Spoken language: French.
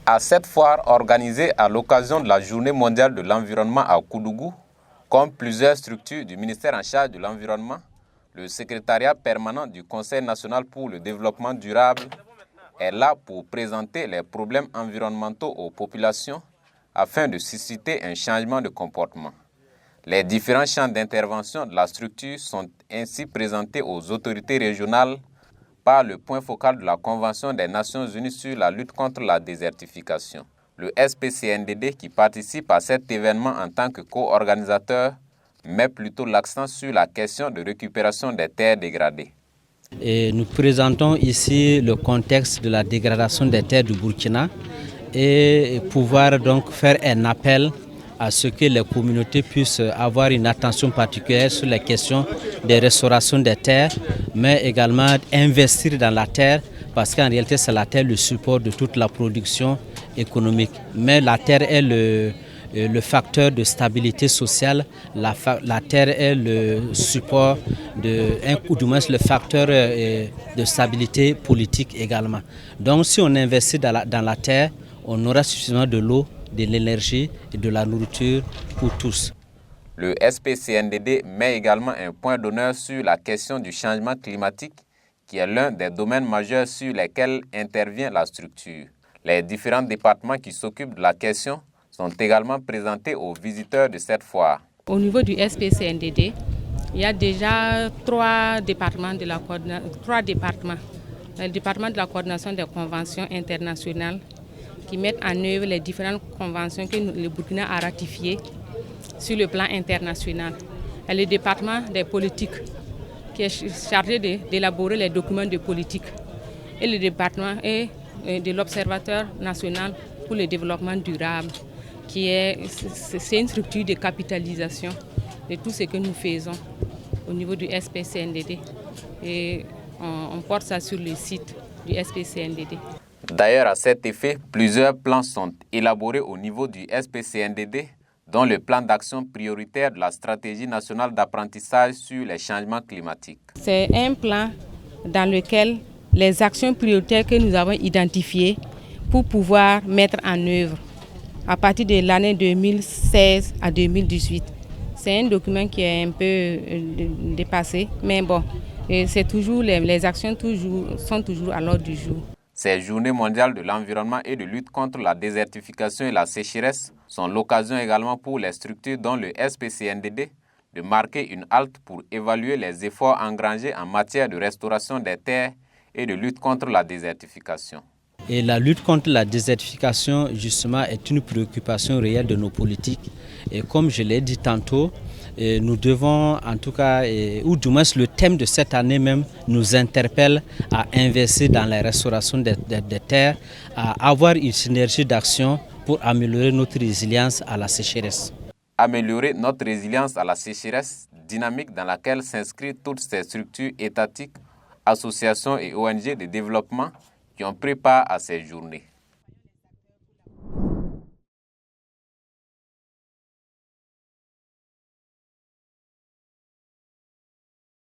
À cette foire organisée à l'occasion de la Journée mondiale de l'environnement à Koudougou, comme plusieurs structures du ministère en charge de l'environnement, le secrétariat permanent du Conseil national pour le développement durable est là pour présenter les problèmes environnementaux aux populations afin de susciter un changement de comportement. Les différents champs d'intervention de la structure sont ainsi présentés aux autorités régionales par le point focal de la Convention des Nations Unies sur la lutte contre la désertification. Le SPCNDD, qui participe à cet événement en tant que co-organisateur, met plutôt l'accent sur la question de récupération des terres dégradées. Et nous présentons ici le contexte de la dégradation des terres du Burkina et pouvoir donc faire un appel à ce que les communautés puissent avoir une attention particulière sur les questions de restauration des terres, mais également investir dans la terre, parce qu'en réalité c'est la terre le support de toute la production économique. Mais la terre est le facteur de stabilité sociale, la terre est le support, ou du moins le facteur de stabilité politique également. Donc si on investit dans la terre, on aura suffisamment de l'eau, de l'énergie et de la nourriture pour tous. Le SPCNDD met également un point d'honneur sur la question du changement climatique, qui est l'un des domaines majeurs sur lesquels intervient la structure. Les différents départements qui s'occupent de la question sont également présentés aux visiteurs de cette foire. Au niveau du SPCNDD, il y a déjà trois départements. Le département de la coordination des conventions internationales qui mettent en œuvre les différentes conventions que le Burkina a ratifiées sur le plan international. Et le département des politiques qui est chargé d'élaborer les documents de politique. Et le département de l'Observatoire national pour le développement durable, c'est une structure de capitalisation de tout ce que nous faisons au niveau du SPCNDD. Et on porte ça sur le site du SPCNDD. D'ailleurs, à cet effet, plusieurs plans sont élaborés au niveau du SPCNDD, dont le plan d'action prioritaire de la stratégie nationale d'apprentissage sur les changements climatiques. C'est un plan dans lequel les actions prioritaires que nous avons identifiées pour pouvoir mettre en œuvre à partir de l'année 2016 à 2018. C'est un document qui est un peu dépassé, mais bon, c'est toujours, les actions sont toujours à l'ordre du jour. Ces journées mondiales de l'environnement et de lutte contre la désertification et la sécheresse sont l'occasion également pour les structures dont le SPCNDD de marquer une halte pour évaluer les efforts engrangés en matière de restauration des terres et de lutte contre la désertification. Et la lutte contre la désertification, justement, est une préoccupation réelle de nos politiques. Et comme je l'ai dit tantôt, nous devons, en tout cas, ou du moins le thème de cette année même, nous interpelle à investir dans la restauration des terres, à avoir une synergie d'action pour améliorer notre résilience à la sécheresse. Améliorer notre résilience à la sécheresse, dynamique dans laquelle s'inscrivent toutes ces structures étatiques, associations et ONG de développement qui ont pris part à ces journées.